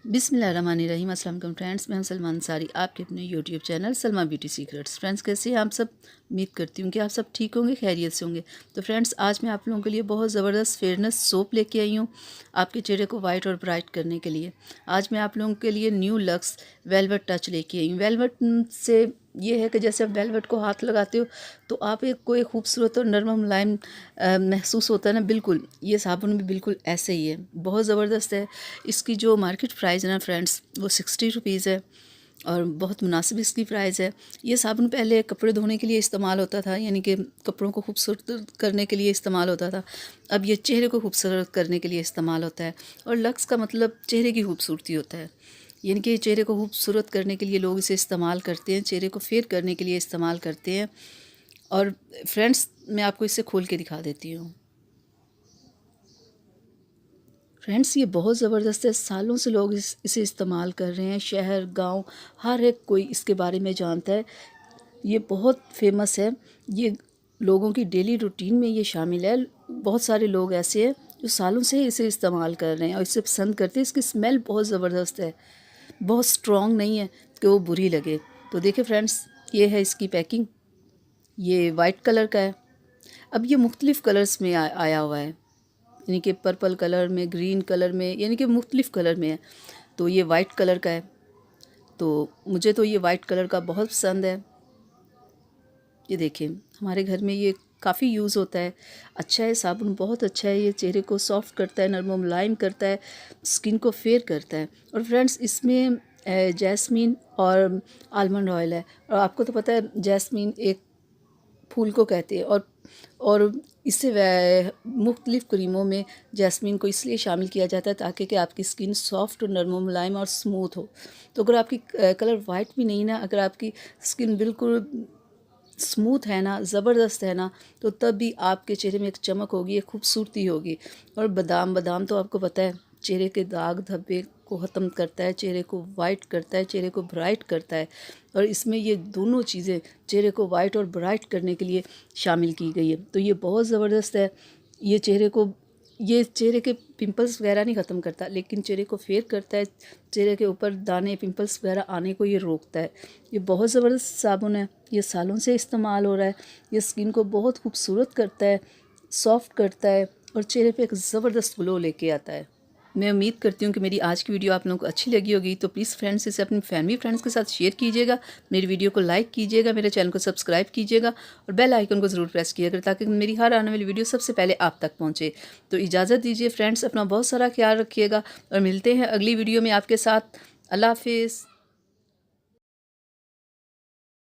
बिस्मिल्लाहिर्रहमानिर्रहीम। अस्सलाम वालेकुम फ्रेंड्स, मैं हूं सलमा अंसारी, आपके अपने YouTube channel Salma beauty secrets. Friends, कैसे हैं आप सब? उम्मीद करती हूँ कि आप सब ठीक होंगे, खैरियत से होंगे। तो फ्रेंड्स, आज मैं आप लोगों के लिए बहुत ज़बरदस्त फेयरनेस सोप लेके आई हूँ आपके चेहरे को वाइट और ब्राइट करने के लिए। आज मैं आप लोगों के लिए न्यू लक्स वेलवेट टच लेके आई हूँ। वेलवेट से ये है कि जैसे आप वेलवेट को हाथ लगाते हो तो आप एक कोई खूबसूरत और नरम मुलायम महसूस होता है ना, बिल्कुल ये साबुन भी बिल्कुल ऐसे ही है, बहुत ज़बरदस्त है। इसकी जो मार्केट प्राइस है ना फ्रेंड्स, वो 60 रुपीज़ है और बहुत मुनासिब इसकी प्राइस है। ये साबुन पहले कपड़े धोने के लिए इस्तेमाल होता था, यानी कि कपड़ों को खूबसूरत करने के लिए इस्तेमाल होता था। अब ये चेहरे को खूबसूरत करने के लिए इस्तेमाल होता है। और लक्स का मतलब चेहरे की खूबसूरती होता है, यानी कि चेहरे को खूबसूरत करने के लिए लोग इसे इस्तेमाल करते हैं, चेहरे को फेयर करने के लिए इस्तेमाल करते हैं। और फ्रेंड्स, मैं आपको इसे खोल के दिखा देती हूँ। फ्रेंड्स, ये बहुत ज़बरदस्त है, सालों से लोग इसे इस्तेमाल कर रहे हैं। शहर गांव हर एक कोई इसके बारे में जानता है। ये बहुत फेमस है, ये लोगों की डेली रूटीन में ये शामिल है। बहुत सारे लोग ऐसे हैं जो सालों से इसे इस्तेमाल कर रहे हैं और इसे पसंद करते हैं। इसकी स्मेल बहुत ज़बरदस्त है, बहुत स्ट्रॉन्ग नहीं है कि वो बुरी लगे। तो देखिए फ्रेंड्स, ये है इसकी पैकिंग, ये वाइट कलर का है। अब ये मुख्तलिफ़ कलर्स में आया हुआ है, यानी कि पर्पल कलर में, ग्रीन कलर में, यानी कि मुख्तलिफ़ कलर में है। तो ये वाइट कलर का है, तो मुझे तो ये वाइट कलर का बहुत पसंद है। ये देखिए, हमारे घर में ये काफ़ी यूज़ होता है। अच्छा है, साबुन बहुत अच्छा है, ये चेहरे को सॉफ्ट करता है, नरम मुलायम करता है, स्किन को फेयर करता है। और फ्रेंड्स, इसमें जैस्मीन और आलमंड ऑयल है। और आपको तो पता है जैस्मीन एक फूल को कहते हैं। और इससे मुख्तलिफ़ क्रीमों में जैस्मीन को इसलिए शामिल किया जाता है ताकि कि आपकी स्किन सॉफ्ट और नरम मुलायम और स्मूथ हो। तो अगर आपकी कलर वाइट भी नहीं ना, अगर आपकी स्किन बिल्कुल स्मूथ है ना, ज़बरदस्त है ना, तो तब भी आपके चेहरे में एक चमक होगी, एक खूबसूरती होगी। और बादाम बादाम तो आपको पता है चेहरे के दाग धब्बे को ख़त्म करता है, चेहरे को वाइट करता है, चेहरे को ब्राइट करता है। और इसमें ये दोनों चीज़ें चेहरे को वाइट और ब्राइट करने के लिए शामिल की गई है। तो ये बहुत ज़बरदस्त है। ये चेहरे के पिंपल्स वगैरह नहीं ख़त्म करता, लेकिन चेहरे को फेयर करता है, चेहरे के ऊपर दाने पिंपल्स वगैरह आने को ये रोकता है। ये बहुत ज़बरदस्त साबुन है, ये सालों से इस्तेमाल हो रहा है। ये स्किन को बहुत खूबसूरत करता है, सॉफ्ट करता है और चेहरे पे एक ज़बरदस्त ग्लो लेके आता है। मैं उम्मीद करती हूँ कि मेरी आज की वीडियो आप लोगों को अच्छी लगी होगी। तो प्लीज़ फ्रेंड्स, इसे अपनी फैमिली फ्रेंड्स के साथ शेयर कीजिएगा, मेरी वीडियो को लाइक कीजिएगा, मेरे चैनल को सब्सक्राइब कीजिएगा और बेल आइकन को ज़रूर प्रेस कीजिएगा ताकि मेरी हर आने वाली वीडियो सबसे पहले आप तक पहुँचे। तो इजाज़त दीजिए फ्रेंड्स, अपना बहुत सारा ख्याल रखिएगा और मिलते हैं अगली वीडियो में आपके साथ। अल्लाह हाफिज़।